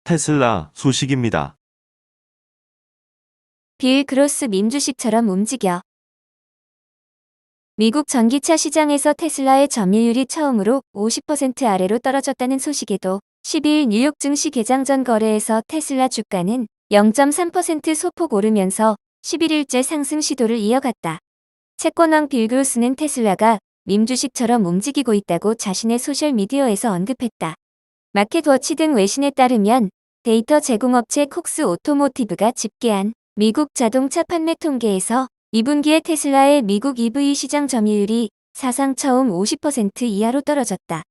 테슬라 소식입니다. 빌 그로스 밈 주식처럼 움직여. 미국 전기차 시장에서 테슬라의 점유율이 처음으로 50% 아래로 떨어졌다는 소식에도 12일 뉴욕 증시 개장 전 거래에서 테슬라 주가는 0.3% 소폭 오르면서 11일째 상승 시도를 이어갔다. 채권왕 빌 그로스는 테슬라가 밈 주식처럼 움직이고 있다고 자신의 소셜미디어에서 언급했다. 마켓워치 등 외신에 따르면 데이터 제공업체 콕스 오토모티브가 집계한 미국 자동차 판매 통계에서 2분기에 테슬라의 미국 EV 시장 점유율이 사상 처음 50% 이하로 떨어졌다.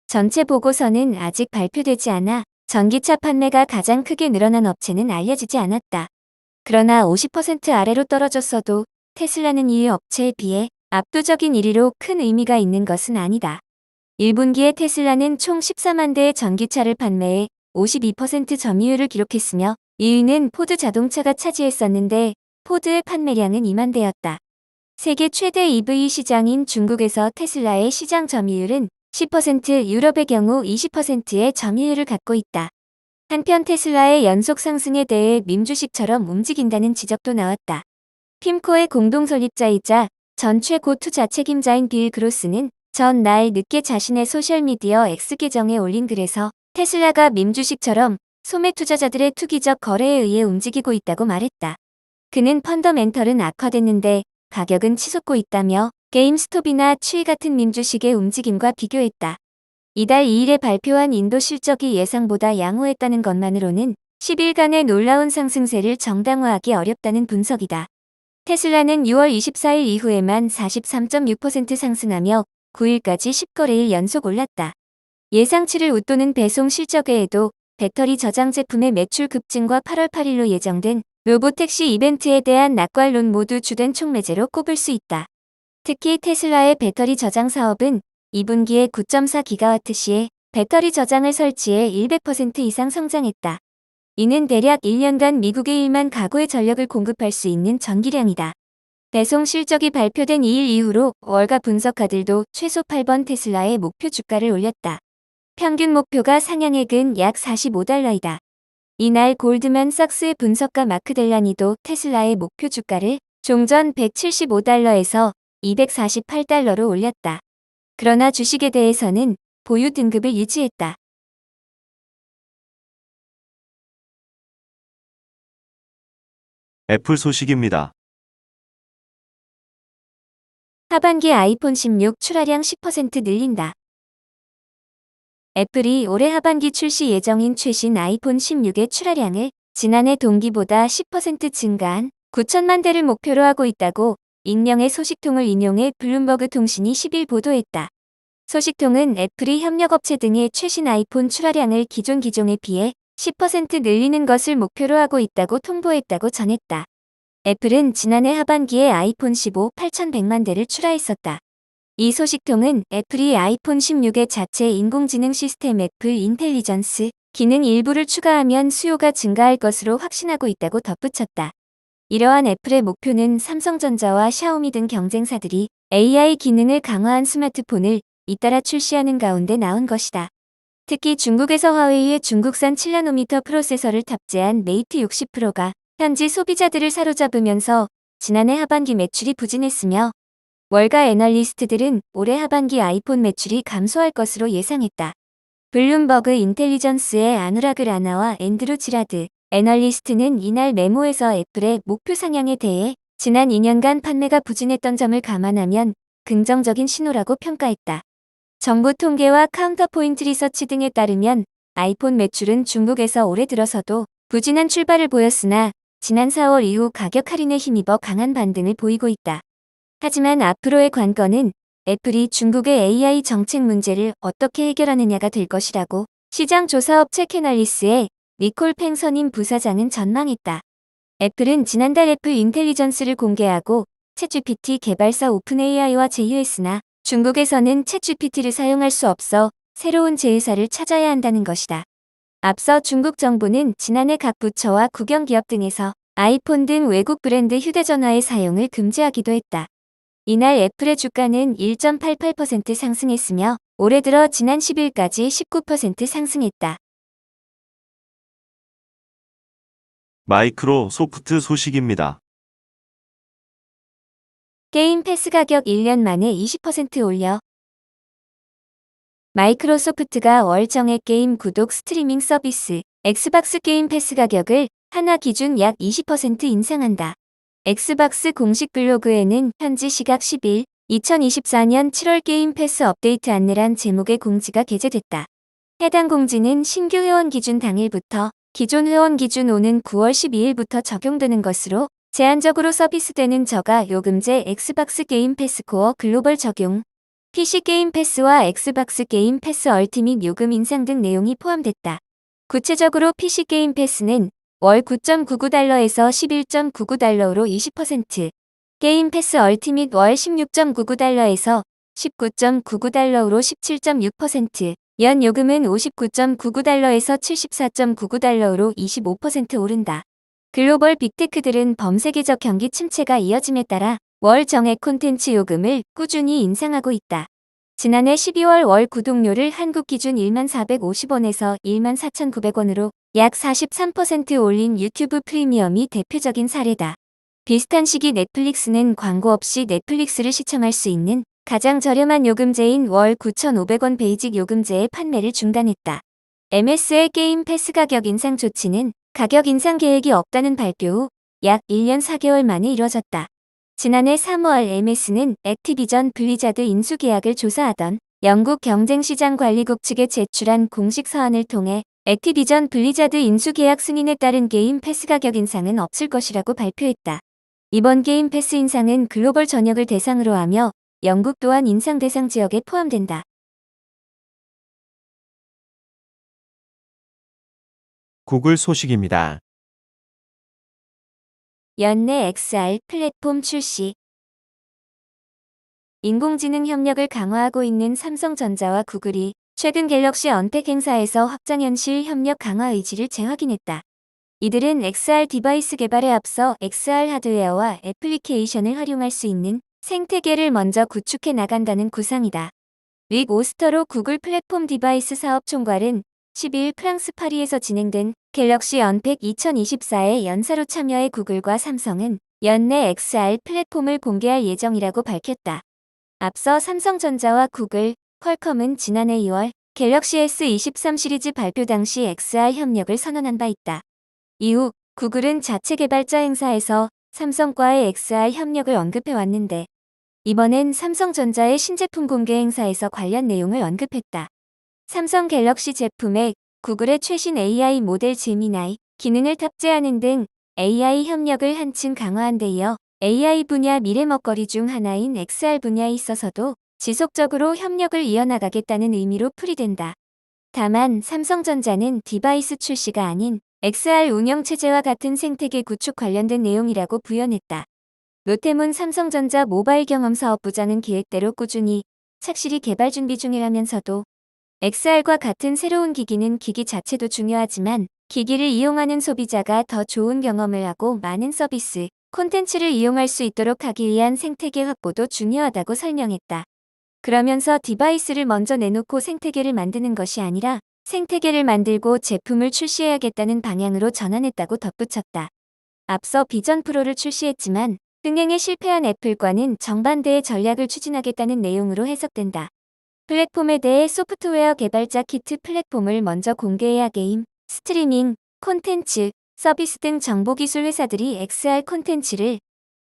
전체 보고서는 아직 발표되지 않아 전기차 판매가 가장 크게 늘어난 업체는 알려지지 않았다. 그러나 50% 아래로 떨어졌어도 테슬라는 이 업체에 비해 압도적인 1위로 큰 의미가 있는 것은 아니다. 1분기에 테슬라는 총 14만 대의 전기차를 판매해 52% 점유율을 기록했으며 2위는 포드 자동차가 차지했었는데 포드의 판매량은 2만 대였다. 세계 최대 EV 시장인 중국에서 테슬라의 시장 점유율은 10%, 유럽의 경우 20%의 점유율을 갖고 있다. 한편 테슬라의 연속 상승에 대해 밈 주식처럼 움직인다는 지적도 나왔다. 핌코의 공동 설립자이자 전 최고 투자 책임자인 빌 그로스는 전날 늦게 자신의 소셜미디어 X 계정에 올린 글에서 테슬라가 밈 주식처럼 소매 투자자들의 투기적 거래에 의해 움직이고 있다고 말했다. 그는 펀더멘털은 악화됐는데 가격은 치솟고 있다며 게임스톱이나 취이 같은 밈 주식의 움직임과 비교했다. 이달 2일에 발표한 인도 실적이 예상보다 양호했다는 것만으로는 10일간의 놀라운 상승세를 정당화하기 어렵다는 분석이다. 테슬라는 6월 24일 이후에만 43.6% 상승하며 9일까지 10거래일 연속 올랐다. 예상치를 웃도는 배송 실적 외에도 배터리 저장 제품의 매출 급증과 8월 8일로 예정된 로보택시 이벤트에 대한 낙관론 모두 주된 촉매제로 꼽을 수 있다. 특히 테슬라의 배터리 저장 사업은 2분기에 9.4기가와트시의 배터리 저장을 설치해 100% 이상 성장했다. 이는 대략 1년간 미국의 1만 가구의 전력을 공급할 수 있는 전기량이다. 배송 실적이 발표된 2일 이후로 월가 분석가들도 최소 8번 테슬라의 목표 주가를 올렸다. 평균 목표가 상향액은 약 45달러이다. 이날 골드만삭스의 분석가 마크 델라니도 테슬라의 목표 주가를 종전 175달러에서 248달러로 올렸다. 그러나 주식에 대해서는 보유 등급을 유지했다. 애플 소식입니다. 하반기 아이폰 16 출하량 10% 늘린다. 애플이 올해 하반기 출시 예정인 최신 아이폰 16의 출하량을 지난해 동기보다 10% 증가한 9천만 대를 목표로 하고 있다고 익명의 소식통을 인용해 블룸버그 통신이 10일 보도했다. 소식통은 애플이 협력업체 등의 최신 아이폰 출하량을 기존에 비해 10% 늘리는 것을 목표로 하고 있다고 통보했다고 전했다. 애플은 지난해 하반기에 아이폰 15 8,100만 대를 출하했었다. 이 소식통은 애플이 아이폰 16의 자체 인공지능 시스템 애플 인텔리전스 기능 일부를 추가하면 수요가 증가할 것으로 확신하고 있다고 덧붙였다. 이러한 애플의 목표는 삼성전자와 샤오미 등 경쟁사들이 AI 기능을 강화한 스마트폰을 잇따라 출시하는 가운데 나온 것이다. 특히 중국에서 화웨이의 중국산 7나노미터 프로세서를 탑재한 메이트 60 프로가 현지 소비자들을 사로잡으면서 지난해 하반기 매출이 부진했으며 월가 애널리스트들은 올해 하반기 아이폰 매출이 감소할 것으로 예상했다. 블룸버그 인텔리전스의 아누라그 라나와 앤드루 지라드 애널리스트는 이날 메모에서 애플의 목표 상향에 대해 지난 2년간 판매가 부진했던 점을 감안하면 긍정적인 신호라고 평가했다. 정부 통계와 카운터포인트 리서치 등에 따르면 아이폰 매출은 중국에서 올해 들어서도 부진한 출발을 보였으나 지난 4월 이후 가격 할인에 힘입어 강한 반등을 보이고 있다. 하지만 앞으로의 관건은 애플이 중국의 AI 정책 문제를 어떻게 해결하느냐가 될 것이라고 시장 조사업체 캐널리스의 니콜 팽 선임 부사장은 전망했다. 애플은 지난달 애플 인텔리전스를 공개하고 챗GPT 개발사 오픈AI와 제휴했으나 중국에서는 챗GPT를 사용할 수 없어 새로운 제휴사를 찾아야 한다는 것이다. 앞서 중국 정부는 지난해 각 부처와 국영기업 등에서 아이폰 등 외국 브랜드 휴대전화의 사용을 금지하기도 했다. 이날 애플의 주가는 1.88% 상승했으며 올해 들어 지난 10일까지 19% 상승했다. 마이크로소프트 소식입니다. 게임 패스 가격 1년 만에 20% 올려. 마이크로소프트가 월 정액 게임 구독 스트리밍 서비스 엑스박스 게임 패스 가격을 하나 기준 약 20% 인상한다. 엑스박스 공식 블로그에는 현지 시각 10일 2024년 7월 게임 패스 업데이트 안내란 제목의 공지가 게재됐다. 해당 공지는 신규 회원 기준 당일부터 기존 회원 기준 오는 9월 12일부터 적용되는 것으로 제한적으로 서비스되는 저가 요금제 엑스박스 게임 패스 코어 글로벌 적용, PC 게임 패스와 엑스박스 게임 패스 얼티밋 요금 인상 등 내용이 포함됐다. 구체적으로 PC 게임 패스는 월 9.99달러에서 11.99달러로 20%, 게임 패스 얼티밋 월 16.99달러에서 19.99달러로 17.6%, 연 요금은 59.99달러에서 74.99달러로 25% 오른다. 글로벌 빅테크들은 범세계적 경기 침체가 이어짐에 따라 월 정액 콘텐츠 요금을 꾸준히 인상하고 있다. 지난해 12월 월 구독료를 한국 기준 1450원에서 14,900원으로 약 43% 올린 유튜브 프리미엄이 대표적인 사례다. 비슷한 시기 넷플릭스는 광고 없이 넷플릭스를 시청할 수 있는 가장 저렴한 요금제인 월 9,500원 베이직 요금제의 판매를 중단했다. MS의 게임 패스 가격 인상 조치는 가격 인상 계획이 없다는 발표 후 약 1년 4개월 만에 이뤄졌다. 지난해 3월 MS는 액티비전 블리자드 인수 계약을 조사하던 영국 경쟁시장관리국 측에 제출한 공식 서한을 통해 액티비전 블리자드 인수 계약 승인에 따른 게임 패스 가격 인상은 없을 것이라고 발표했다. 이번 게임 패스 인상은 글로벌 전역을 대상으로 하며 영국 또한 인상 대상 지역에 포함된다. 구글 소식입니다. 연내 XR 플랫폼 출시. 인공지능 협력을 강화하고 있는 삼성전자와 구글이 최근 갤럭시 언택 행사에서 확장현실 협력 강화 의지를 재확인했다. 이들은 XR 디바이스 개발에 앞서 XR 하드웨어와 애플리케이션을 활용할 수 있는 생태계를 먼저 구축해 나간다는 구상이다. 릭 오스터로 구글 플랫폼 디바이스 사업 총괄은 10일 프랑스 파리에서 진행된 갤럭시 언택 2024의 연사로 참여해 구글과 삼성은 연내 XR 플랫폼을 공개할 예정이라고 밝혔다. 앞서 삼성전자와 구글, 퀄컴은 지난해 2월 갤럭시 S23 시리즈 발표 당시 XR 협력을 선언한 바 있다. 이후 구글은 자체 개발자 행사에서 삼성과의 XR 협력을 언급해왔는데 이번엔 삼성전자의 신제품 공개 행사에서 관련 내용을 언급했다. 삼성 갤럭시 제품에 구글의 최신 AI 모델 제미나이 기능을 탑재하는 등 AI 협력을 한층 강화한 데 이어 AI 분야 미래 먹거리 중 하나인 XR 분야에 있어서도 지속적으로 협력을 이어나가겠다는 의미로 풀이된다. 다만 삼성전자는 디바이스 출시가 아닌 XR 운영체제와 같은 생태계 구축 관련된 내용이라고 부연했다. 노태문 삼성전자 모바일 경험사업부장은 기획대로 꾸준히 착실히 개발 준비 중이라면서도 XR과 같은 새로운 기기는 기기 자체도 중요하지만 기기를 이용하는 소비자가 더 좋은 경험을 하고 많은 서비스, 콘텐츠를 이용할 수 있도록 하기 위한 생태계 확보도 중요하다고 설명했다. 그러면서 디바이스를 먼저 내놓고 생태계를 만드는 것이 아니라 생태계를 만들고 제품을 출시해야겠다는 방향으로 전환했다고 덧붙였다. 앞서 비전 프로를 출시했지만 흥행에 실패한 애플과는 정반대의 전략을 추진하겠다는 내용으로 해석된다. 플랫폼에 대해 소프트웨어 개발자 키트 플랫폼을 먼저 공개해야 게임, 스트리밍, 콘텐츠, 서비스 등 정보기술 회사들이 XR 콘텐츠를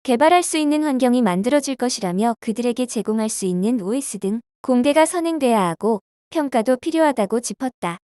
개발할 수 있는 환경이 만들어질 것이라며 그들에게 제공할 수 있는 OS 등 공개가 선행돼야 하고 평가도 필요하다고 짚었다.